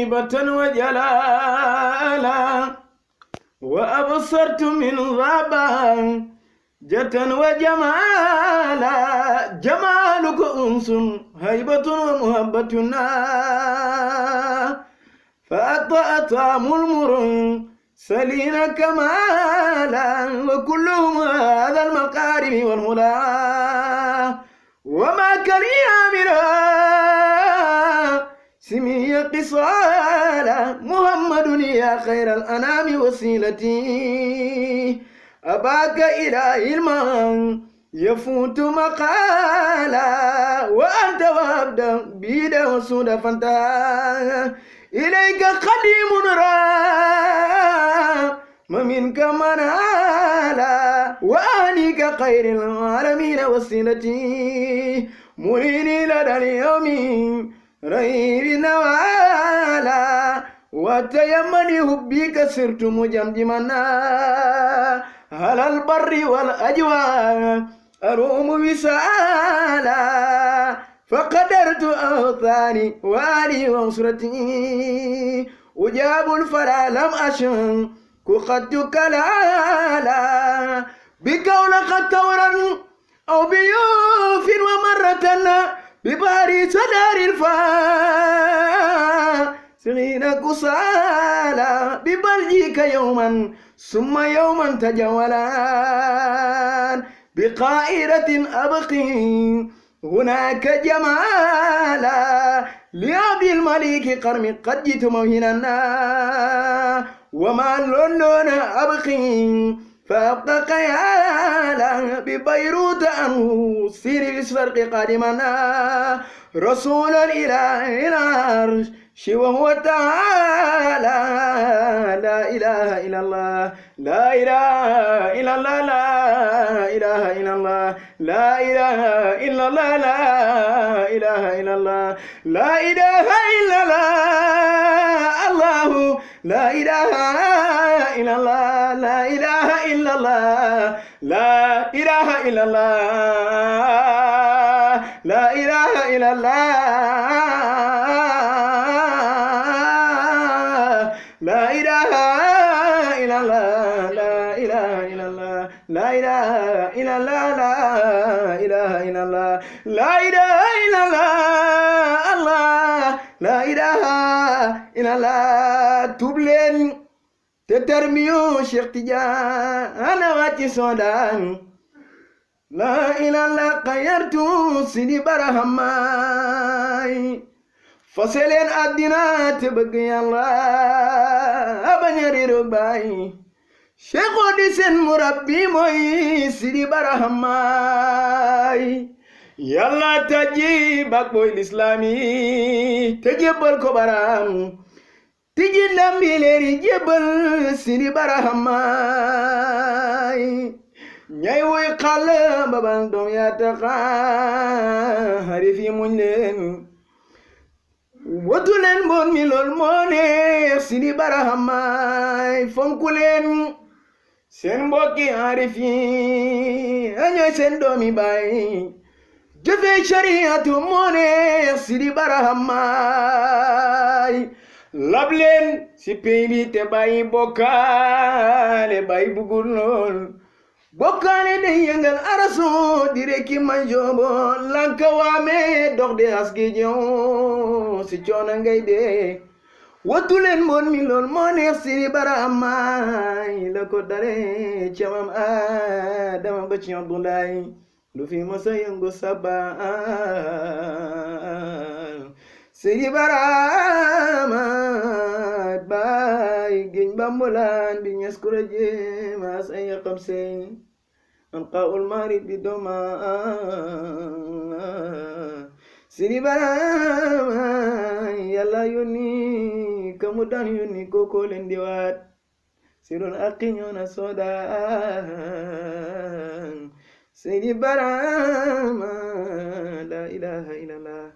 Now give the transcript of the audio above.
هيبة وجلالا وأبصرت من ضبا جة وجمالا جمالك أنس هيبة ومهبتنا فأطأت ملمر سلين كمالا وكلهم هذا المقارب والهلا وما كان يعملا سمي قصالا محمد يا خير الأنام وسيلتي أباك إلى المن يفوت مقالا وأنت وابدا بيدا وسودا فانتا إليك قديم ومنك منالا وأهلك خير العالمين وسيلتي مريني لدى اليوم رهيب نوالا وتيمني حبك صرت مجمجمنا على البر والأجوار أروم وسالا فقدرت أوثاني وآلي وأسرتي أجاب الفلا لم أشن كخدك لالا بكونك تورا أو بيوف ومرة بباري صدر الفا سغين كسالا ببلجيك يوما ثم يوما تجولان بقائرة أبقي هناك جمالا لعبد الملك قرم قد جئت موهنا وما لندن أبقي فأبقى قيالا ببيروت أنه سير الشرق قادمنا رسول الإله العرش وهو تعالى لا إله إلا الله لا إله إلا الله لا إله إلا الله لا إله إلا الله لا إله إلا الله لا إله إلا الله الله لا إله إلا الله لا إله إلا الله لا إله إلا الله لا إله إلا الله لا إله إلا الله لا إله إلا الله لا إله إلا الله لا إله إلا الله لا إله إلا الله الله لا إله إلا الله تبلن تترميو شيخ تجان أنا واتي سودان لا إله إلا الله قيرتو سيدي برهماي فسلين أدينا تبقي الله أبنيري رباي شيخو دي سن مربي موي سيدي برهماي يلا تجيبك بوي الإسلامي تجيبال كبرام تجي لمبي ليري جيبال سيدي برهماي ñay woy xal babal doom ya taxa harifi muñ leen watu leen bon mi lool moo neex Sidi Barahamaay fonku leen seen mbokki harifi ñooy seen doomi baay jëfe shariatu moo neex Sidi Barahamaay lab leen si pey bi te bàyyi bokkaale bàyyi bugul lool bokkaale day yëngal araso dire ki manjobo lanka waame dox de aski jow si coono ngay dee watu leen moon mi lool moo neex Sidi Barahamaay la ko dare camam Adama ba ci Abdoulaay lu fi masa yëngu saba Sidi Barahamaay baay géñ bambulaan bi ñes kura jéema say yaqam sey أنقاء المارد بدما Sidi Barahamaay yàlla yónni ka mu daan yónni koko leen di waat sirul aqi ñëw na soodaan Sidi Barahamaay la ilaha illallah